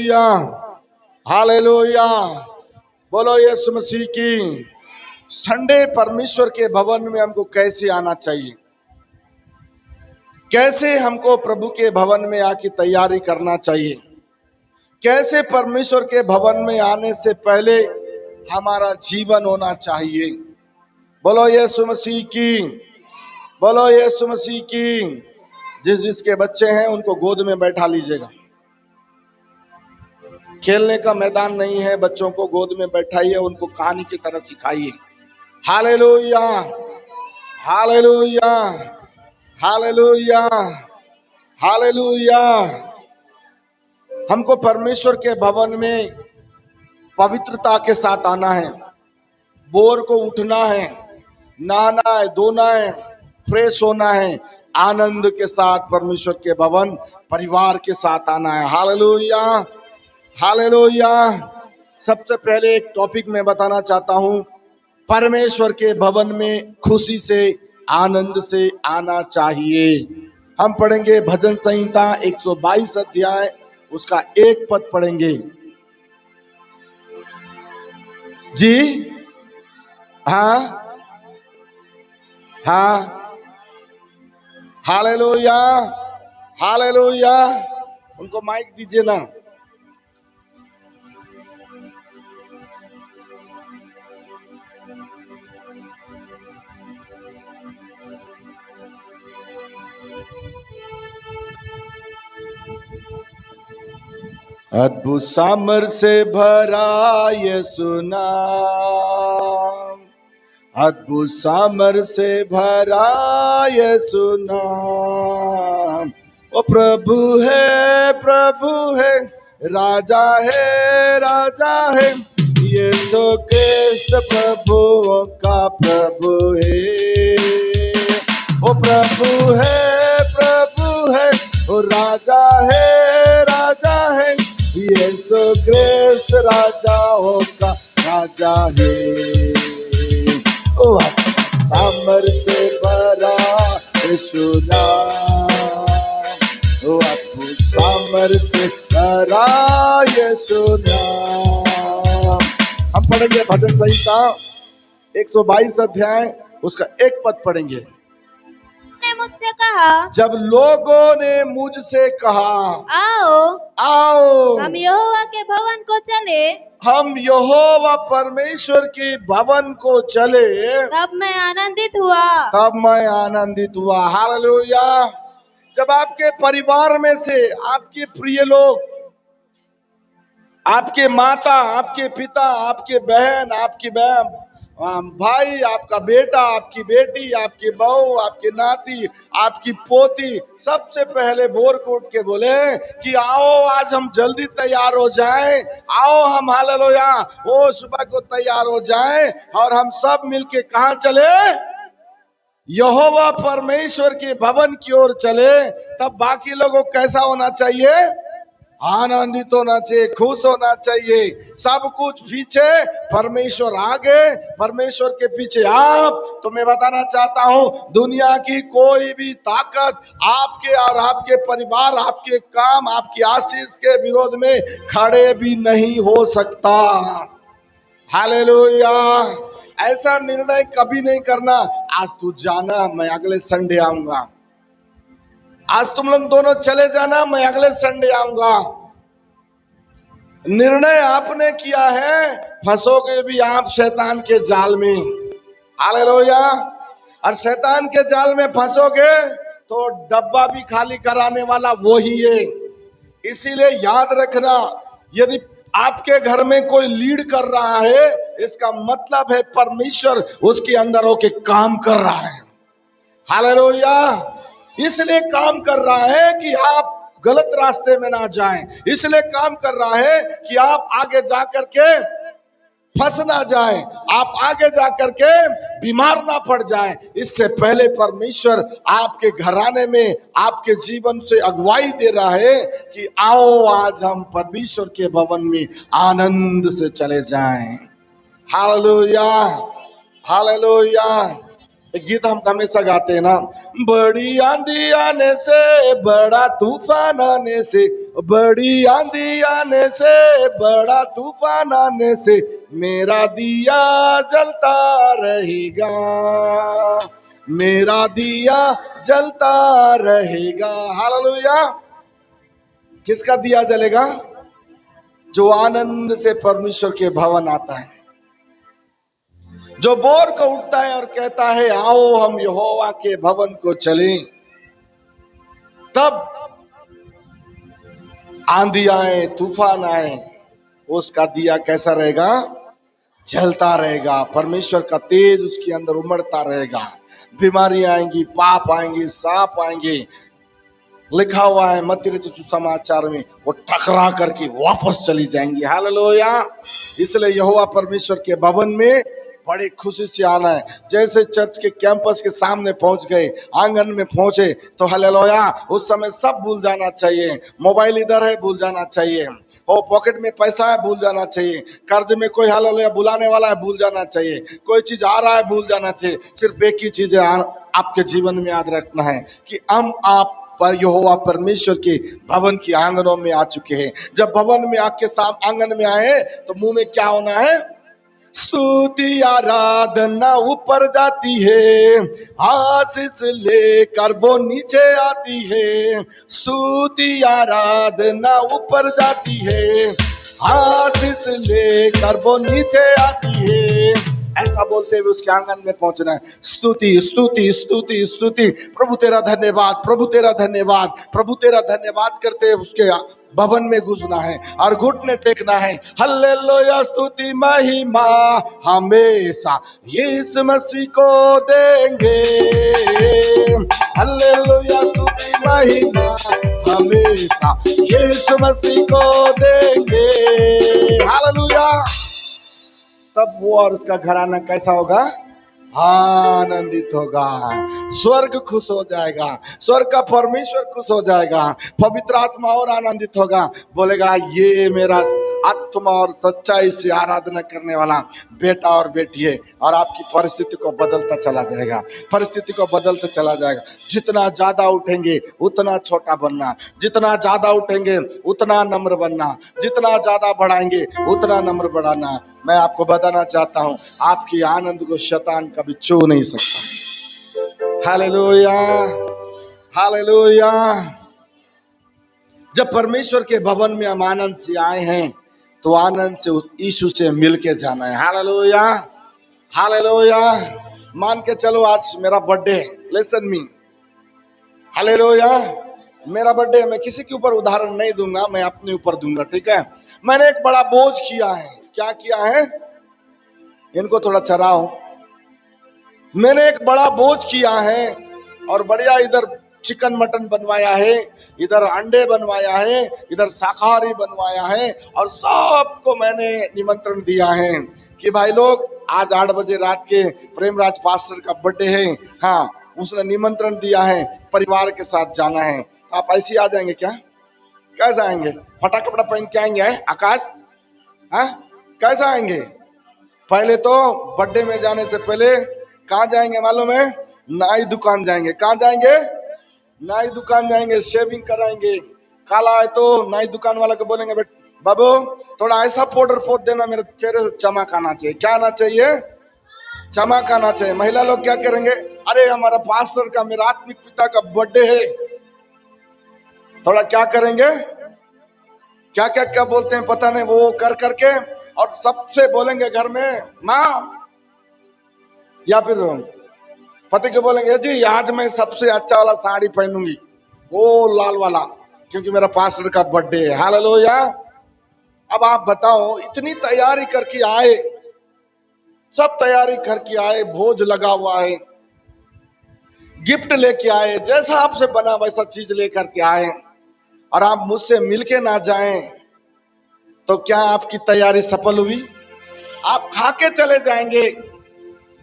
Hallelujah, hallelujah. बोलो यीशु मसीह की। Sunday परमेश्वर के भवन में हमको कैसे आना चाहिए, कैसे हमको प्रभु के भवन में आके तैयारी करना चाहिए, कैसे परमेश्वर के भवन में आने से पहले हमारा जीवन होना चाहिए। बोलो यीशु मसीह की, बोलो यीशु मसीह की। जिसके बच्चे हैं उनको गोद में बैठा लीजिएगा। खेलने का मैदान नहीं है, बच्चों को गोद में बैठाइए, उनको कहानी की तरह सिखाइए। Hallelujah, hallelujah, hallelujah, hallelujah. हमको परमेश्वर के भवन में पवित्रता के साथ आना है। भोर को उठना है, नहाना है, धोना है, फ्रेश होना है, आनंद के साथ परमेश्वर के भवन परिवार के साथ आना है। Hallelujah, hallelujah. सबसे पहले एक टॉपिक मैं बताना चाहता हूं, परमेश्वर के भवन में खुशी से, आनंद से आना चाहिए। हम पढ़ेंगे भजन संहिता 122 अध्याय, उसका एक पद पढ़ेंगे। जी हाँ, हाँ, हालेलुया, हालेलुया। उनको माइक दीजिए ना। अद्भुत सामर से भरा यीशु नाम, अद्भुत सामर से भरा यीशु नाम। ओ प्रभु है, प्रभु है, राजा है, राजा है, यीशु कृष्ण प्रभुओं का प्रभु है। ओ प्रभु है, प्रभु है, ओ राजा है, राजा है, यीशु कृष्ण राजाओं का राजा है। ओ सामर से भरा यीशु नाम, ओ अद्भुत सामर से भरा यीशु नाम। हम पढ़ेंगे भजन संहिता 122 अध्याय, उसका एक पद पढ़ेंगे। मुझसे कहा, जब लोगों ने मुझसे कहा, आओ आओ हम यहोवा के भवन को चले, हम यहोवा परमेश्वर की भवन को चले, तब मैं आनंदित हुआ। तब मैं आनंदित हुआ। हालेलुया। जब आपके परिवार में से आपके प्रिय लोग, आपके माता, आपके पिता, आपके बहन, आपकी बहन, भाई, आपका बेटा, आपकी बेटी, आपकी बहू, आपकी नाती, आपकी पोती, सबसे पहले भोर को उठ के बोले कि आओ आज हम जल्दी तैयार हो जाएं, आओ हम हालेलुया वो सुबह को तैयार हो जाएं और हम सब मिलके कहां चले, यहोवा परमेश्वर के भवन की ओर चले। तब बाकी लोगों को कैसा होना चाहिए, आनंदित होना चाहिए, खुश होना चाहिए। सब कुछ पीछे, परमेश्वर आगे, परमेश्वर के पीछे आप। तो मैं बताना चाहता हूं, दुनिया की कोई भी ताकत आपके और आपके परिवार, आपके काम, आपकी आशीष के विरोध में खड़े भी नहीं हो सकता। हालेलुया। ऐसा निर्णय कभी नहीं करना, आज तू जाना, मैं अगले संडे आऊंगा, आज तुम लोग दोनों चले जाना, मैं अगले संडे आऊंगा। निर्णय आपने किया है, फंसोगे भी आप शैतान के जाल में। हालेलुया। और शैतान के जाल में फंसोगे तो डब्बा भी खाली कराने वाला वो ही है। इसीलिए याद रखना, यदि आपके घर में कोई लीड कर रहा है, इसका मतलब है परमेश्वर उसके अंदर होके काम कर रहा है। हालेलुया। इसलिए काम कर रहा है कि आप गलत रास्ते में ना जाएं, इसलिए काम कर रहा है कि आप आगे जाकर के फंस ना जाएं, आप आगे जाकर के बीमार ना पड़ जाएं। इससे पहले परमेश्वर आपके घराने में, आपके जीवन से अगुवाई दे रहा है कि आओ आज हम परमेश्वर के भवन में आनंद से चले जाएं। Hallelujah, hallelujah. एक गीत हम हमेशा गाते हैं ना, बड़ी आंधी आने से, बड़ा तूफान आने से, बड़ी आंधी आने से, बड़ा तूफान आने से, मेरा दिया जलता रहेगा, मेरा दिया जलता रहेगा। हालेलुया। किसका दिया जलेगा? जो आनंद से परमेश्वर के भवन आता है, जो बोर को उठता है और कहता है आओ हम यहोवा के भवन को चलें। तब आंधी आए, तूफान आए, उसका दिया कैसा रहेगा? जलता रहेगा। परमेश्वर का तेज उसके अंदर उमड़ता रहेगा। बीमारी आएंगी, पाप आएंगे, सांप आएंगे। लिखा हुआ है मत्ती रचित समाचार में, वो टकरा करके वापस चली जाएंगी। हालेलुया। इसलिए यहोवा परमेश्वर के भवन में बड़ी खुशी से आना है। जैसे चर्च के कैंपस के सामने पहुंच गए, आंगन में पहुंचे तो हालेलुया, उस समय सब भूल जाना चाहिए। मोबाइल इधर है, भूल जाना चाहिए। और पॉकेट में पैसा है, भूल जाना चाहिए। कर्ज में कोई हालेलुया बुलाने वाला है, भूल जाना चाहिए। कोई चीज आ रहा है, भूल जाना चाहिए। सिर्फ एक ही चीज है आपके जीवन में याद रखना है कि आप पर यहोवा परमेश्वर के भवन की आंगनों में आ चुके हैं। जब भवन में आके आंगन में आए तो मुंह में क्या होना है? स्तुति आराधना ऊपर जाती है, आशीष लेकर वो नीचे आती है। स्तुति आराधना ऊपर जाती है, आशीष लेकर वो नीचे आती है। ऐसा बोलते हुए उसके आंगन में पहुंचना है। स्तुति स्तुति स्तुति स्तुति, प्रभु तेरा धन्यवाद, प्रभु तेरा धन्यवाद, प्रभु तेरा धन्यवाद करते हुए उसके भवन में घुसना है और घुटने टेकना है। हल्लेलुया, स्तुति महिमा हमेशा यीशु मसीह को देंगे। हल्लेलुया, स्तुति महिमा हमेशा यीशु मसीह को देंगे। हालेलुया। तब वो और उसका घराना कैसा होगा? आनंदित होगा। स्वर्ग खुश हो जाएगा, स्वर्ग का परमेश्वर खुश हो जाएगा, पवित्र आत्मा और आनंदित होगा। बोलेगा ये मेरा आत्मा और सच्चाई से आराधना करने वाला बेटा और बेटी है। और आपकी परिस्थिति को बदलता चला जाएगा, परिस्थिति को बदलता चला जाएगा। जितना ज्यादा उठेंगे उतना छोटा बनना, जितना ज्यादा उठेंगे उतना नम्र बनना, जितना ज्यादा बढ़ाएंगे उतना नम्र बढ़ाना। मैं आपको बताना चाहता हूं, आपकी आनंद को शैतान कभी छू नहीं सकता। Hallelujah, hallelujah. जब परमेश्वर के भवन में हम आनंद से आए हैं तो आनंद से यीशु से मिलके जाना है। Hallelujah, hallelujah. मान के चलो आज मेरा बर्थडे है, लिसन मी। हालेलुया, मेरा बर्थडे है। मैं किसी के ऊपर उदाहरण नहीं दूंगा, मैं अपने ऊपर दूंगा, ठीक है? मैंने एक बड़ा बोझ किया है। क्या किया है? इनको थोड़ा चराओ। मैंने एक बड़ा बोझ किया है और बढ़िया इधर चिकन मटन बनवाया है, इधर अंडे बनवाया है, इधर शाकाहारी बनवाया है और सबको मैंने निमंत्रण दिया है कि भाई लोग आज 8 बजे रात के प्रेमराज पास्टर का बर्थडे है। हाँ, उसने निमंत्रण दिया है, परिवार के साथ जाना है। तो आप ऐसे आ जाएंगे क्या? कैसे आएंगे? फटा कपड़ा पहन के आएंगे? आकाश, हाँ, कैसे आएंगे? पहले तो बर्थडे में जाने से पहले कहाँ जाएंगे मालूम है? नाई दुकान जाएंगे। कहाँ जाएंगे? नाई दुकान जाएंगे, शेविंग कराएंगे। काला है तो नाई दुकान वाला को बोलेंगे बाबू थोड़ा ऐसा पाउडर पोत देना, मेरे चेहरे से चमक आना चाहिए। क्या आना चाहिए? चमक आना चाहिए। महिला लोग क्या करेंगे? अरे हमारा पास्टर का, मेरा आत्मिक पिता का बर्थडे है। थोड़ा क्या करेंगे? क्या क्या क्या बोलते हैं पता नहीं, वो कर करके और सबसे बोलेंगे घर में माँ, या फिर पति को बोलेंगे जी आज मैं सबसे अच्छा वाला साड़ी पहनूंगी, वो लाल वाला, क्योंकि मेरा पास्टर का बर्थडे है। हालेलुया। अब आप बताओ, इतनी तैयारी करके आए, सब तैयारी करके आए, भोज लगा हुआ है, गिफ्ट लेके आए, जैसा आपसे बना वैसा चीज लेकर के आए और आप मुझसे मिलके ना जाएं तो क्या आपकी तैयारी सफल हुई? आप खा के चले जाएंगे।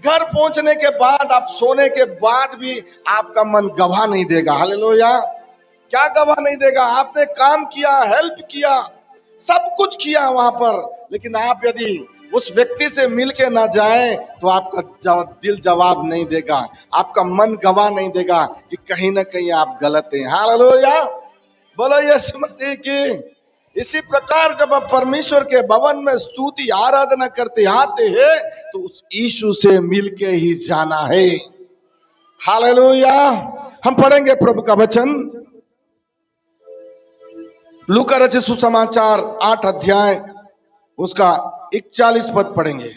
घर पहुंचने के बाद, आप सोने के बाद भी आपका मन गवाह नहीं देगा। हालेलुया। क्या गवाह नहीं देगा? आपने काम किया, हेल्प किया, सब कुछ किया वहां पर, लेकिन आप यदि उस व्यक्ति से मिल के ना जाए तो आपका दिल जवाब नहीं देगा, आपका मन गवाह नहीं देगा कि कहीं ना कहीं आप गलत हैं। हालेलुया, बोलो यीशु मसीह की। इसी प्रकार जब आप परमेश्वर के भवन में स्तुति आराधना करते आते हैं तो उस यीशु से मिल के ही जाना है। हालेलुया। हम पढ़ेंगे प्रभु का वचन, लूका रचित सुसमाचार 8 अध्याय उसका 41 पद पढ़ेंगे।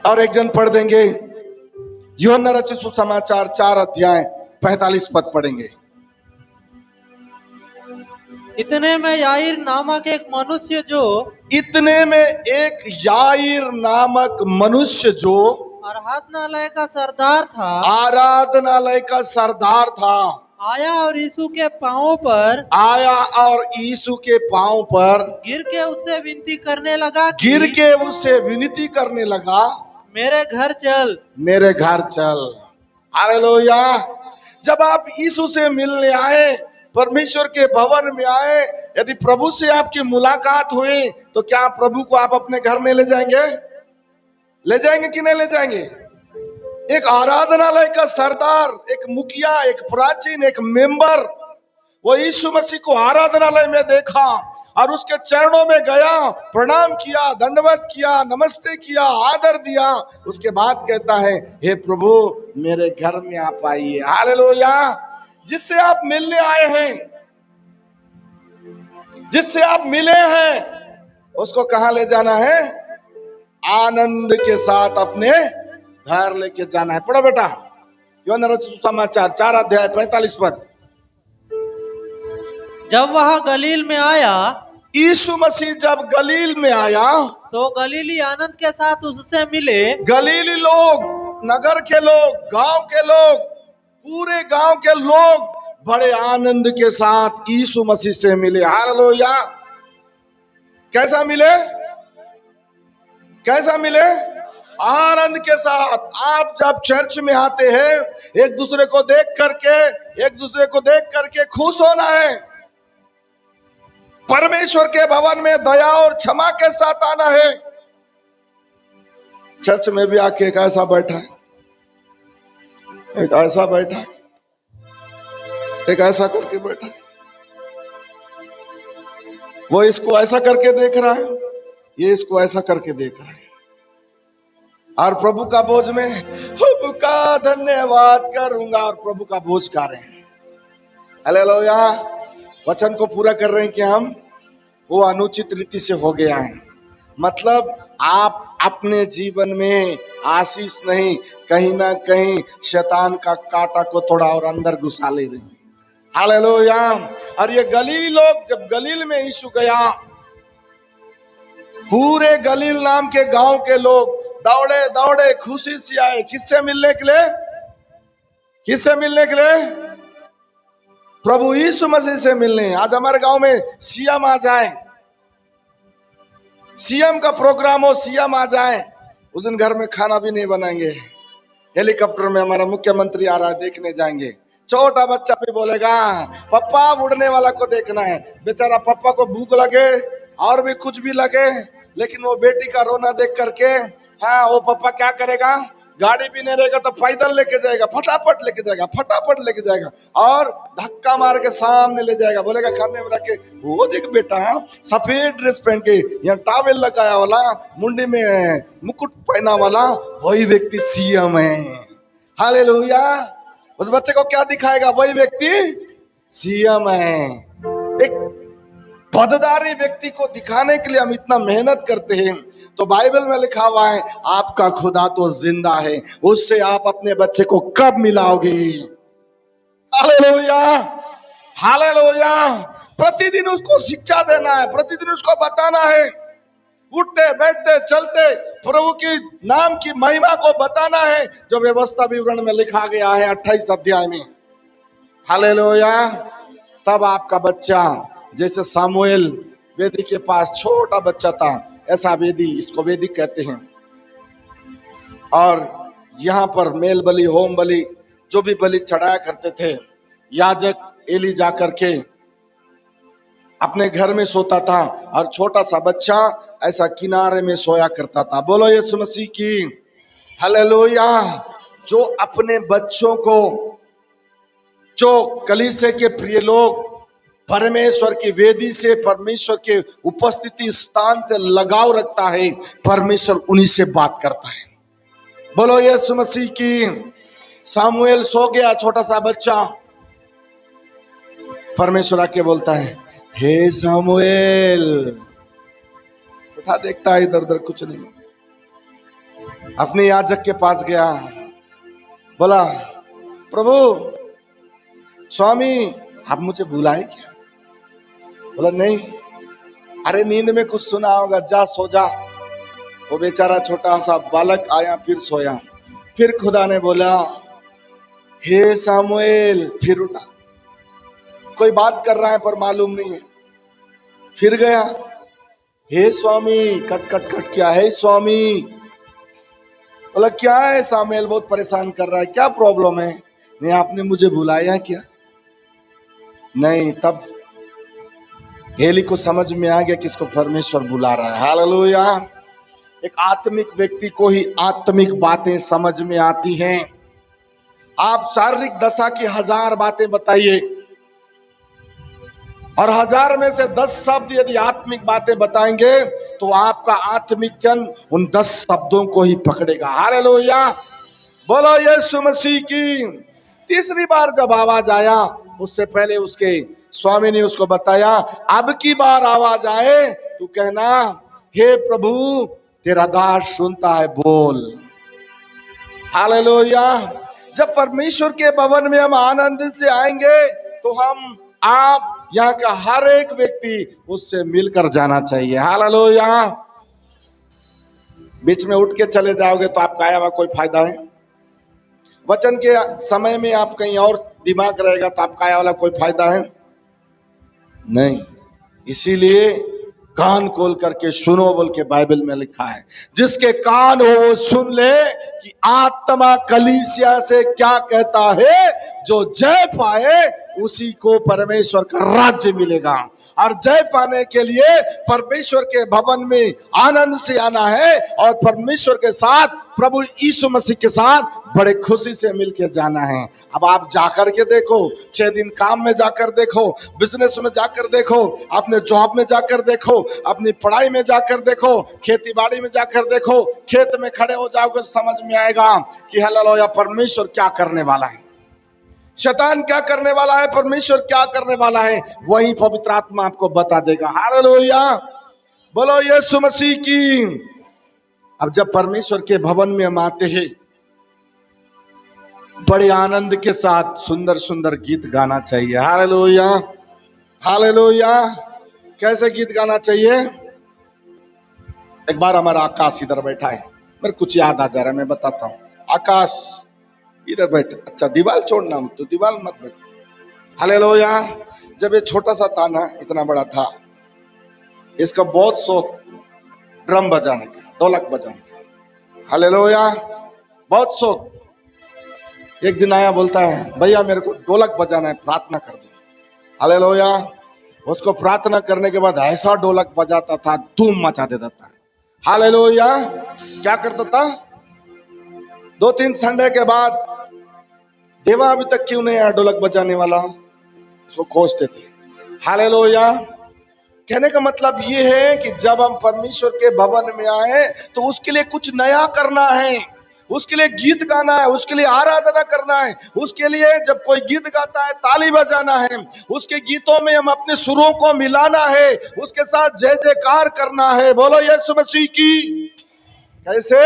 और एक जन पढ़ देंगे यूहन्ना रचित सुसमाचार 4 अध्याय 45 पद पढ़ेंगे। इतने में याईर नामक एक मनुष्य जो इतने में एक याईर नामक मनुष्य जो आराधनालय का सरदार था, आराधनालय का सरदार था, आया और यीशु के पांवों पर आया और यीशु के पांव पर गिर के उससे विनती करने लगा कि गिर के उससे विनती करने लगा, मेरे घर चल, मेरे घर चल। हालेलुया। जब आप यीशु से मिलने आए, परमेश्वर के भवन में आए, यदि प्रभु से आपकी मुलाकात हुई तो क्या प्रभु को आप अपने घर में ले जाएंगे? ले जाएंगे कि नहीं ले जाएंगे? एक आराधनालय का सरदार, एक मुखिया, एक प्राचीन, एक मेंबर, वो यीशु मसीह को आराधनालय में देखा और उसके चरणों में गया, प्रणाम किया, दंडवत किया, नमस्ते किया, आदर दिया। उसके बाद कहता है, हे प्रभु मेरे घर में आप आइए। हालेलुया। जिससे आप मिलने आए हैं, जिससे आप मिले हैं, उसको कहां ले जाना है? आनंद के साथ अपने घर लेके जाना है। पढ़ो बेटा, यूहन्ना रचित सुसमाचार 4 अध्याय 45 पद। जब वह गलील में आया, यीशु मसीह जब गलील में आया तो गलीली आनंद के साथ उससे मिले। गलीली लोग, नगर के लोग, गांव के लोग, पूरे गांव के लोग बड़े आनंद के साथ यीशु मसीह से मिले। हालेलुया। कैसा मिले? कैसा मिले? आनंद के साथ। आप जब चर्च में आते हैं, एक दूसरे को देख करके खुश होना है। परमेश्वर के भवन में दया और क्षमा के साथ आना है। चर्च में भी आके एक ऐसा बैठा है, एक ऐसा बैठा है, एक ऐसा करके बैठा है, वो इसको ऐसा करके देख रहा है, ये इसको ऐसा करके देख रहा है, और प्रभु का बोझ में प्रभु का धन्यवाद करूंगा, और प्रभु का बोझ गा रहे हैं। हालेलुया। वचन को पूरा कर रहे हैं कि हम वो अनुचित रीति से हो गया है। मतलब आप अपने जीवन में आशीष नहीं, कहीं ना कहीं शैतान का कांटा को थोड़ा और अंदर घुसा ले रहे हैं। हालेलुया। और ये गलील लोग, जब गलील में यीशु गया, पूरे गलील नाम के गांव के लोग दौड़े दौड़े खुशी से आए। किससे मिलने के लिए? किससे मिलने के लिए? प्रभु यीशु मसीह से मिलने। आज हमारे गांव में सीएम आ जाए, सीएम का प्रोग्राम हो, सीएम आ जाए, उस दिन घर में खाना भी नहीं बनाएंगे। हेलीकॉप्टर में हमारा मुख्यमंत्री आ रहा है, देखने जाएंगे। छोटा बच्चा भी बोलेगा पप्पा उड़ने वाला को देखना है। बेचारा पप्पा को भूख लगे और भी कुछ भी लगे, लेकिन वो बेटी का रोना देख करके, हाँ, वो पप्पा क्या करेगा? गाड़ी भी नहीं रहेगा तो पैदल लेके जाएगा, फटाफट लेके जाएगा, फटाफट लेके जाएगा, और धक्का मार के सामने ले जाएगा। बोलेगा खाने में रख के, वो देख बेटा सफेद ड्रेस पहन के, यहाँ टॉवेल लगाया वाला, मुंडी में मुकुट पहना वाला, वही व्यक्ति सीएम है। हालेलुया। उस बच्चे को क्या दिखाएगा? वही व्यक्ति सीएम है। एक पदधारी व्यक्ति को दिखाने के लिए हम इतना मेहनत करते हैं, तो बाइबल में लिखा हुआ है आपका खुदा तो जिंदा है, उससे आप अपने बच्चे को कब मिलाओगे? हालेलुया। हालेलुया। प्रतिदिन उसको शिक्षा देना है, प्रतिदिन उसको बताना है, उठते बैठते चलते प्रभु की नाम की महिमा को बताना है, जो व्यवस्था विवरण में लिखा गया है 28 अध्याय में। हालेलुया। तब आपका बच्चा, जैसे सामुएल वेदी के पास छोटा बच्चा था, ऐसा वेदी, इसको वेदी कहते हैं, और यहाँ पर मेल बलि, होम बलि, जो भी बलि चढ़ाया करते थे, याजक एली जाकर के अपने घर में सोता था और छोटा सा बच्चा ऐसा किनारे में सोया करता था। बोलो यीशु मसीह की हालेलुया। जो अपने बच्चों को, जो कलीसिया के प्रिय लोग परमेश्वर की वेदी से, परमेश्वर के उपस्थिति स्थान से लगाव रखता है, परमेश्वर उन्हीं से बात करता है। बोलो यीशु मसीह की। सामुएल सो गया, छोटा सा बच्चा, परमेश्वर आके बोलता है, हे सामुएल। उठा देखता है, इधर उधर कुछ नहीं। अपने याजक के पास गया, बोला, प्रभु स्वामी आप मुझे बुलाए क्या? बोला नहीं। अरे नींद में कुछ सुना होगा, जा सो जा। वो बेचारा छोटा सा बालक आया, फिर सोया। फिर खुदा ने बोला, हे सामुएल। फिर उठा, कोई बात कर रहा है पर मालूम नहीं है। फिर गया, हे स्वामी, कट कट कट क्या है स्वामी? बोला क्या है सामुएल, बहुत परेशान कर रहा है, क्या प्रॉब्लम है? नहीं आपने मुझे बुलाया क्या? नहीं। तब एली को समझ में आ गया कि इसको परमेश्वर बुला रहा है। हालेलुया। एक आत्मिक व्यक्ति को ही आत्मिक बातें समझ में आती हैं। आप शारीरिक दशा की 1000 बातें बताइए और 1000 में से 10 शब्द यदि आत्मिक बातें बताएंगे तो आपका आत्मिक जन उन 10 शब्दों को ही पकड़ेगा। हालेलुया। बोलो यीशु मसीह की। तीसरी बार जब आवाज आया, उससे पहले उसके स्वामी ने उसको बताया, अब की बार आवाज आए तो कहना, हे प्रभु तेरा दास सुनता है, बोल। हालेलुया। जब परमेश्वर के भवन में हम आनंद से आएंगे तो हम, आप, यहाँ का हर एक व्यक्ति उससे मिलकर जाना चाहिए। हालेलुया। बीच में उठ के चले जाओगे तो आपका आया हुआ कोई फायदा है? वचन के समय में आप कहीं और दिमाग रहेगा तो आपका आया वाला कोई फायदा है? नहीं। इसीलिए कान खोल करके सुनो बोल के बाइबल में लिखा है, जिसके कान हो वो सुन ले कि आत्मा कलीसिया से क्या कहता है। जो जय पाए उसी को परमेश्वर का राज्य मिलेगा। और जय पाने के लिए परमेश्वर के भवन में आनंद से आना है और परमेश्वर के साथ, प्रभु यीशु मसीह के साथ बड़े खुशी से मिलकर जाना है। अब आप जाकर के देखो, 6 दिन काम में जाकर देखो, बिजनेस में जाकर देखो, अपने जॉब में जाकर देखो, अपनी पढ़ाई में जाकर देखो, खेती बाड़ी में जाकर देखो, खेत में खड़े हो जाओगे तो समझ में आएगा कि हालेलुया परमेश्वर क्या करने वाला है, शैतान क्या करने वाला है, परमेश्वर क्या करने वाला है, वही पवित्र आत्मा आपको बता देगा। हालेलुया। बोलो यीशु मसीह की। अब जब परमेश्वर के भवन में हम आते हैं, बड़े आनंद के साथ सुंदर सुंदर गीत गाना चाहिए। हालेलुया। हालेलुया। कैसे गीत गाना चाहिए? एक बार हमारा आकाश इधर बैठा है, मेरे कुछ याद आ जा रहा है, मैं बताता हूँ। आकाश इधर बैठ, अच्छा दीवार छोड़ना, तो दीवार मत बैठ। हालेलुया। जब ये छोटा सा था ना, इतना बड़ा था, इसका बहुत शौक ड्रम बजाने का, ढोलक बजाने का। हालेलुया। बहुत शौक। एक दिन आया, बोलता है भैया मेरे को ढोलक बजाना है, प्रार्थना कर दो। हालेलुया। उसको प्रार्थना करने के बाद ऐसा ढोलक बजाता था, धूम मचा देता था। हालेलुया। क्या करता था? 2-3 संडे के बाद, देवा अभी तक क्यों नहीं आया ढोलक बजाने वाला, उसको खोजते थे। हालेलुया। कहने का मतलब ये है कि जब हम परमेश्वर के भवन में आए तो उसके लिए कुछ नया करना है, उसके लिए गीत गाना है, उसके लिए आराधना करना है, उसके लिए जब कोई गीत गाता है ताली बजाना है, उसके गीतों में हम अपने सुरों को मिलाना है, उसके साथ जय जयकार करना है। बोलो यीशु मसीह की। कैसे?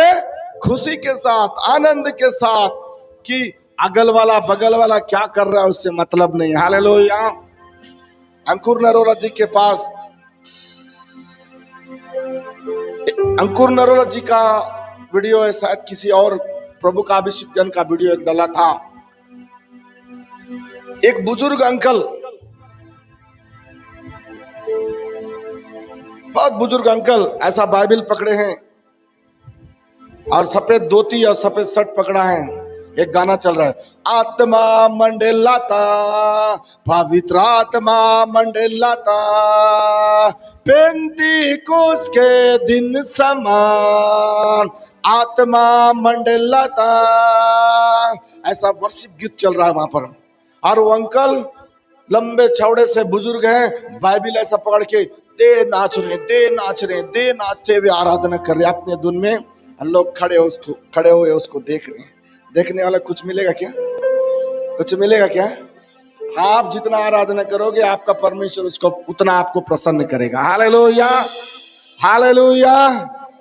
खुशी के साथ, आनंद के साथ, कि अगल वाला बगल वाला क्या कर रहा है उससे मतलब नहीं। हालेलुया। अंकुर नरोला जी के पास, अंकुर नरोला जी का वीडियो है, शायद किसी और प्रभु का अभिषेक जन का वीडियो एक डाला था। एक बुजुर्ग अंकल, बहुत बुजुर्ग अंकल, ऐसा बाइबल पकड़े हैं और सफेद धोती और सफेद शर्ट पकड़ा है, एक गाना चल रहा है, आत्मा मंडलाता, पवित्र आत्मा मंडलाता, पेंतीकोस के दिन समान आत्मा मंडलाता। ऐसा वर्शिप गीत चल रहा है वहां पर। और वो अंकल लंबे चौड़े से बुजुर्ग हैं, बाइबिल ऐसा पकड़ के दे नाच रहे, दे नाचते हुए आराधना कर रहे अपने धुन में। लोग खड़े हुए उसको देख रहे हैं। देखने वाला कुछ मिलेगा क्या? कुछ मिलेगा क्या? आप जितना आराधना करोगे आपका परमेश्वर उसको उतना आपको प्रसन्न करेगा। Hallelujah, hallelujah.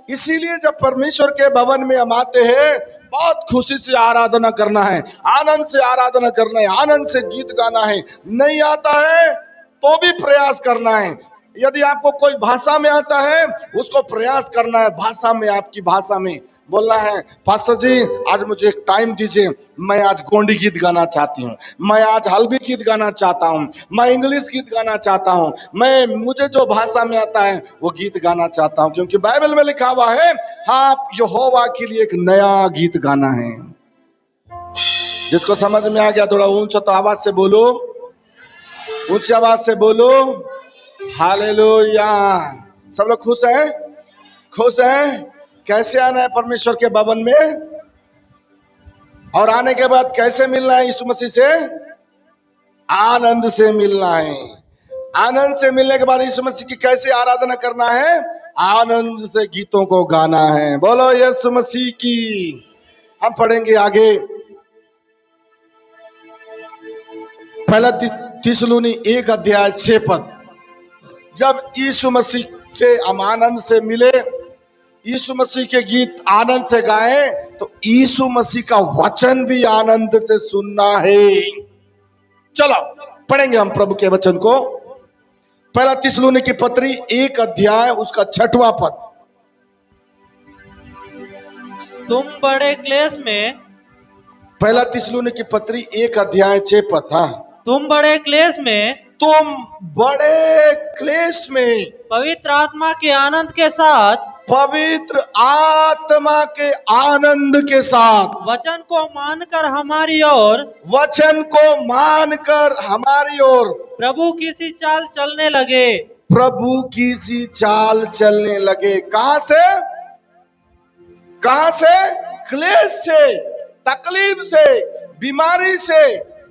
इसीलिए जब परमेश्वर के भवन में हम आते हैं, बहुत खुशी से आराधना करना है, आनंद से आराधना करना है, आनंद से गीत गाना है। नहीं आता है तो भी प्रयास करना है। यदि आपको कोई भाषा में आता है, उसको प्रयास करना है भाषा में, आपकी भाषा में बोलना है। पास्टर जी आज मुझे एक टाइम दीजिए, मैं आज गोंडी गीत गाना चाहती हूँ, मैं आज हल्बी गीत गाना चाहता हूँ, मैं इंग्लिश गीत गाना चाहता हूँ, मुझे जो भाषा में आता है वो गीत गाना चाहता हूँ। क्योंकि बाइबल में लिखा हुआ है, आप यहोवा के लिए एक नया गीत गाना है। जिसको समझ में आ गया थोड़ा ऊंचा तो आवाज से बोलो, ऊंची आवाज से बोलो हालेलुया। सब लोग खुश हैं? खुश हैं? कैसे आना है परमेश्वर के भवन में, और आने के बाद कैसे मिलना है यीशु मसीह से? आनंद से मिलना है। आनंद से मिलने के बाद यीशु मसीह की कैसे आराधना करना है? आनंद से गीतों को गाना है। बोलो यीशु मसीह की। हम पढ़ेंगे आगे, पहला थिस्सलुनी 1:6। जब यीशु मसीह से हम आनंद से मिले, यीशु मसीह के गीत आनंद से गाए, तो यीशु मसीह का वचन भी आनंद से सुनना है। चलो पढ़ेंगे हम प्रभु के वचन को। पहला थिस्सलुनी की पत्री 1 उसका 6वां पद। तुम बड़े क्लेश में, पहला थिस्सलुनी की पत्री 1:6। हाँ, तुम बड़े क्लेश में, तुम बड़े क्लेश में पवित्र आत्मा के आनंद के साथ, पवित्र आत्मा के आनंद के साथ, वचन को मानकर हमारी ओर, वचन को मानकर हमारी ओर प्रभु की सी चाल चलने लगे। प्रभु की सी चाल चलने लगे। कहां से? कहां से? क्लेश से, तकलीफ से, बीमारी से,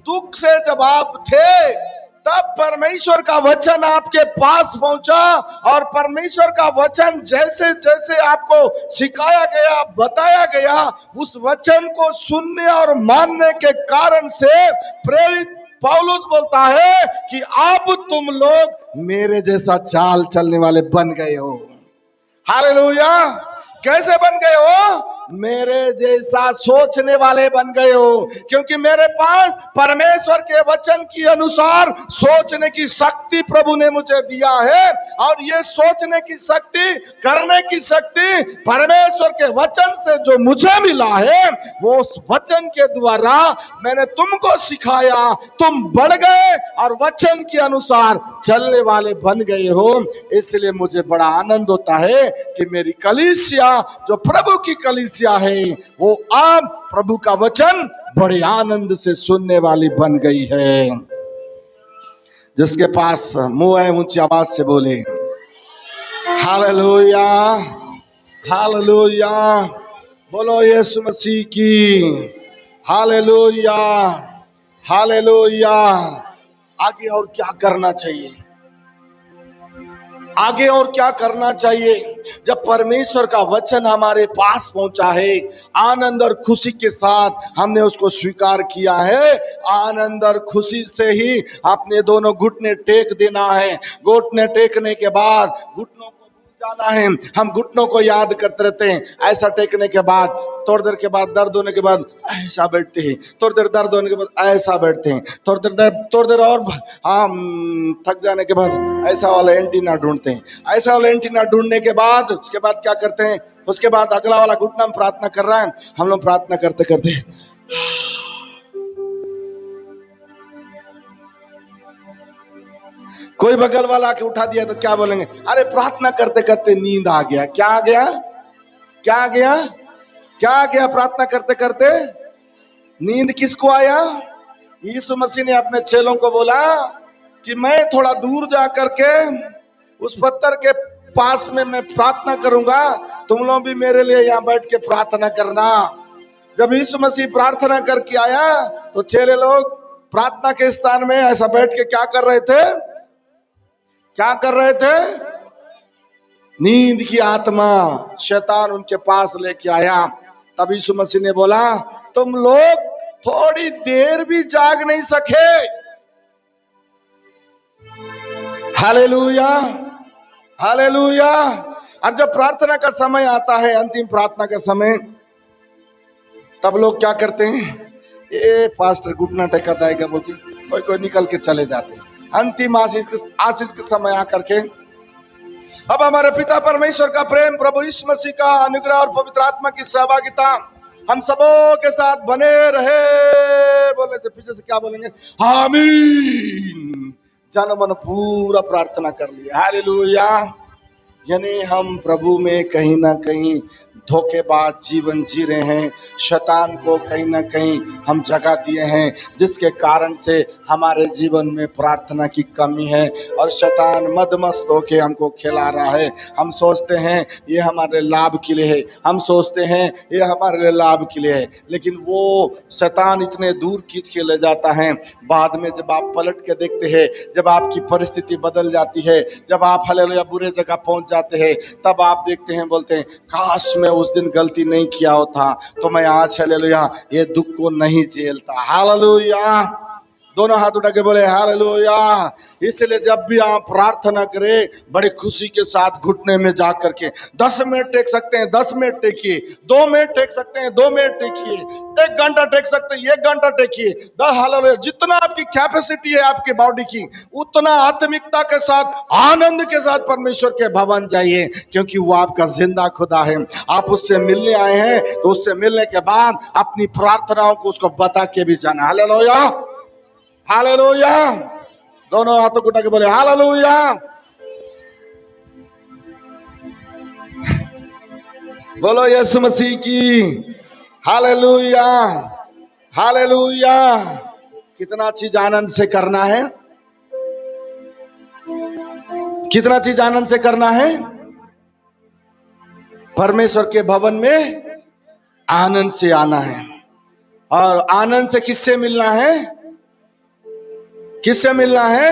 दुख से जब आप थे, तब परमेश्वर का वचन आपके पास पहुंचा, और परमेश्वर का वचन जैसे जैसे आपको सिखाया गया, बताया गया, उस वचन को सुनने और मानने के कारण से प्रेरित पौलुस बोलता है कि अब तुम लोग मेरे जैसा चाल चलने वाले बन गए हो। हालेलुया। कैसे बन गए हो? मेरे जैसा सोचने वाले बन गए हो। क्योंकि मेरे पास परमेश्वर के वचन के अनुसार सोचने की शक्ति प्रभु ने मुझे दिया है, और ये सोचने की शक्ति, करने की शक्ति परमेश्वर के वचन से जो मुझे मिला है, वो उस वचन के द्वारा मैंने तुमको सिखाया, तुम बढ़ गए और वचन के अनुसार चलने वाले बन गए हो। इसलिए मुझे बड़ा आनंद होता है कि मेरी कलीसिया, जो प्रभु की कलीसिया है, वो अब प्रभु का वचन बड़े आनंद से सुनने वाली बन गई है। जिसके पास मुंह है ऊंची आवाज से बोले हालेलुया, हालेलुया। बोलो यीशु मसीह की। Hallelujah, hallelujah. आगे और क्या करना चाहिए? आगे और क्या करना चाहिए? जब परमेश्वर का वचन हमारे पास पहुंचा है, आनंद और खुशी के साथ हमने उसको स्वीकार किया है, आनंद और खुशी से ही अपने दोनों घुटने टेक देना है। घुटने टेकने के बाद घुटनों को भूल जाना है। हम घुटनों को याद करते रहते हैं। ऐसा टेकने के बाद थोड़ी देर के बाद दर्द होने के बाद ऐसा बैठते हैं, थोड़ी देर दर्द होने के बाद ऐसा बैठते हैं, थोड़ी देर और थक जाने के बाद ऐसा वाला एंटीना ढूंढते हैं। ऐसा वाला एंटीना ढूंढने के बाद उसके बाद क्या करते हैं? उसके बाद अगला वाला घुटना हम प्रार्थना कर रहा है, हम लोग प्रार्थना करते करते कोई बगल वाला आके उठा दिया तो क्या बोलेंगे? अरे प्रार्थना करते करते नींद आ गया। क्या आ गया? क्या आ गया? क्या आ गया? प्रार्थना करते करते नींद किसको आया? यीशु मसीह ने अपने चेलों को बोला कि मैं थोड़ा दूर जा करके उस पत्थर के पास में मैं प्रार्थना करूंगा, तुम लोग भी मेरे लिए यहाँ बैठ के प्रार्थना करना। जब यीशु मसीह प्रार्थना करके आया तो चेले लोग प्रार्थना के स्थान में ऐसा बैठ के क्या कर रहे थे? क्या कर रहे थे? नींद की आत्मा शैतान उनके पास लेके आया। तब यीशु मसीह ने बोला, तुम लोग थोड़ी देर भी जाग नहीं सके। Hallelujah, hallelujah. और जब प्रार्थना का समय आता है, अंतिम प्रार्थना का समय, तब लोग क्या करते हैं? ये पास्टर घुटना टेका देगा बोल के कोई कोई निकल के चले जाते हैं। अंतिम आशीष के समय आकर के अब हमारे पिता परमेश्वर का प्रेम, प्रभु यीशु मसीह का अनुग्रह और पवित्र आत्मा की सहभागिता हम सबों के साथ बने रहे। बोलने से पीछे से क्या बोलेंगे? आमीन। जन मन पूरा प्रार्थना कर लिया। हालेलुया। यानी हम प्रभु में कहीं ना कहीं धोखेबाज जीवन जी रहे हैं। शैतान को कहीं ना कहीं हम जगह दिए हैं, जिसके कारण से हमारे जीवन में प्रार्थना की कमी है और शैतान मदमस्त होके हमको खिला रहा है। हम सोचते हैं ये हमारे लाभ के लिए है, हम सोचते हैं ये हमारे लिए लाभ के लिए है, लेकिन वो शैतान इतने दूर खींच के ले जाता है। बाद में जब आप पलट के देखते हैं, जब आपकी परिस्थिति बदल जाती है, जब आप हालेलुया बुरे जगह पहुंच जाते हैं, तब आप देखते हैं, बोलते हैं काश मैं उस दिन गलती नहीं किया होता तो मैं आज हालेलुया ये दुख को नहीं झेलता। हालेलुया। दोनों हाथ उठा के बोले हालेलुया। इसलिए जब भी आप प्रार्थना करें, बड़ी खुशी के साथ घुटने में जा करके 10 मिनट टेक सकते हैं 10 मिनट टेकिए, 2 मिनट टेक सकते हैं 2 मिनट टेकिए, 1 घंटा टेक सकते हैं 1 घंटा टेकिए। हालेलुया। जितना आपकी कैपेसिटी है आपके बॉडी की, उतना आत्मिकता के साथ, आनंद के साथ परमेश्वर के भवन जाइए, क्योंकि वो आपका जिंदा खुदा है। आप उससे मिलने आए हैं तो उससे मिलने के बाद अपनी प्रार्थनाओं को उसको बता के भी जाना। Hallelujah, hallelujah. दोनों हाथों को उठा के बोले हालेलुया। बोलो यीशु मसीह की हालेलुया, हालेलुया। कितना चीज आनंद से करना है, कितना चीज आनंद से करना है। परमेश्वर के भवन में आनंद से आना है। और आनंद से किससे मिलना है? किससे मिलना है?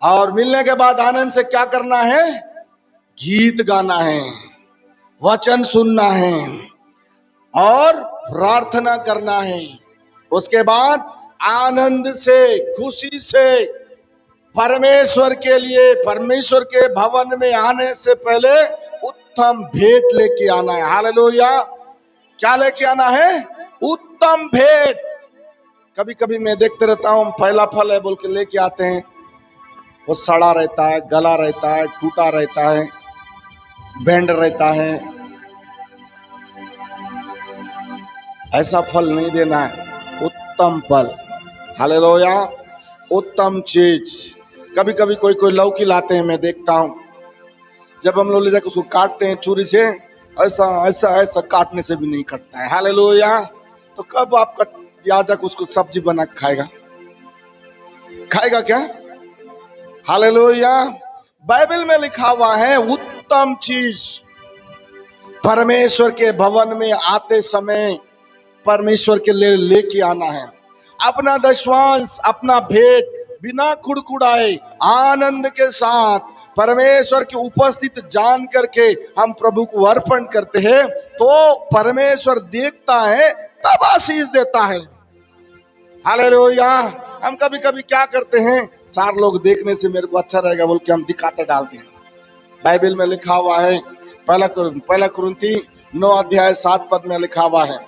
और मिलने के बाद आनंद से क्या करना है? गीत गाना है, वचन सुनना है और प्रार्थना करना है। उसके बाद आनंद से, खुशी से परमेश्वर के लिए, परमेश्वर के भवन में आने से पहले उत्तम भेंट लेके आना है। हालेलुया। क्या लेके आना है? उत्तम भेंट। कभी कभी मैं देखते रहता हूँ, पहला फल है बोल के लेके आते हैं, वो सड़ा रहता है, गला रहता है, टूटा रहता है, बैंड रहता है। ऐसा फल नहीं देना है, उत्तम फल। हालेलुया। उत्तम चीज। कभी कभी कोई कोई लौकी लाते हैं, मैं देखता हूँ, जब हम लोग ले जाकर उसको काटते हैं छुरी से, ऐसा ऐसा ऐसा काटने से भी नहीं कटता है। हालेलुया। तो कब आपका याजक उसको सब्जी बना खाएगा? खाएगा क्या? हालेलुया। बाइबल में लिखा हुआ है उत्तम चीज परमेश्वर के भवन में आते समय परमेश्वर के लिए लेके आना है। अपना दशवांश, अपना भेंट बिना कुड़कुड़ाए आनंद के साथ परमेश्वर की उपस्थित जान करके हम प्रभु को अर्पण करते हैं, तो परमेश्वर देखता है, तब आशीष देता है। हालेलुया। हम कभी कभी क्या करते हैं, 4 लोग देखने से मेरे को अच्छा रहेगा बोल के हम दिखाते डालते हैं। बाइबल में लिखा हुआ है, पहला कुरिन्थी 9 अध्याय 7 पद में लिखा हुआ है,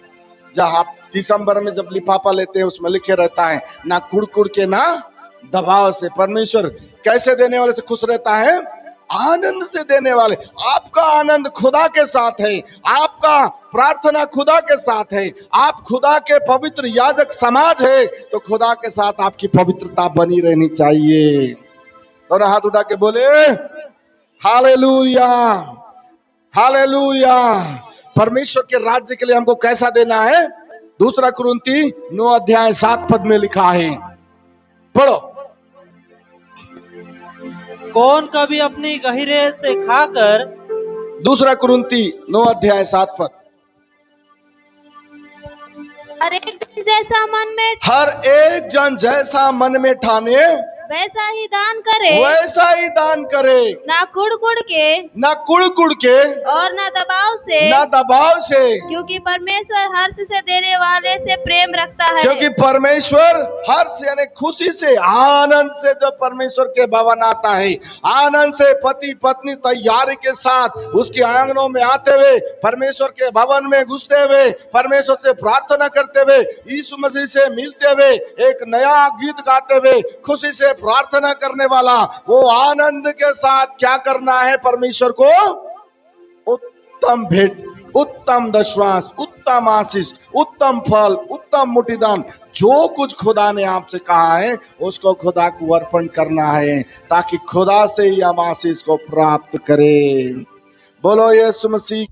जहाँ दिसंबर में जब लिफाफा लेते हैं उसमें लिखे रहता है, ना कुड़ के ना दबाव से। परमेश्वर कैसे देने वाले से खुश रहता है? आनंद से देने वाले। आपका आनंद खुदा के साथ है, आपका प्रार्थना खुदा के साथ है, आप खुदा के पवित्र याजक समाज है, तो खुदा के साथ आपकी पवित्रता बनी रहनी चाहिए। दोनों हाथ उठा के बोले हालेलुया, हालेलुया। परमेश्वर के राज्य के लिए हमको कैसा देना है? दूसरा कुरिन्ती 9 अध्याय 7 पद में लिखा है, पढ़ो। कौन कभी अपनी गहिरे से खाकर दूसरा कुरिन्ती 9 अध्याय 7 पद। हर एक जैसा मन में हर एक जन जैसा मन में ठाने वैसा ही दान करे, वैसा ही दान करे, ना कुड़ कुड़ के न कुड़ कुड़ के और ना दबाव से, न दबाव से, क्योंकि परमेश्वर हर्ष से देने वाले से प्रेम रखता है। क्योंकि परमेश्वर हर्ष यानी खुशी से, आनंद से जब परमेश्वर के भवन आता है, आनंद से पति पत्नी तैयारी के साथ उसके आंगनों में आते हुए, परमेश्वर के भवन में घुसते हुए, परमेश्वर से प्रार्थना करते हुए, यीशु मसीह से मिलते हुए, एक नया गीत गाते हुए, खुशी से प्रार्थना करने वाला, वो आनंद के साथ क्या करना है? परमेश्वर को उत्तम भेंट, उत्तम दशवांश, उत्तम आशीष, उत्तम फल, उत्तम मुट्ठीदान, जो कुछ खुदा ने आपसे कहा है उसको खुदा को अर्पण करना है, ताकि खुदा से ही हम आशीष को प्राप्त करें। बोलो यीशु मसीह।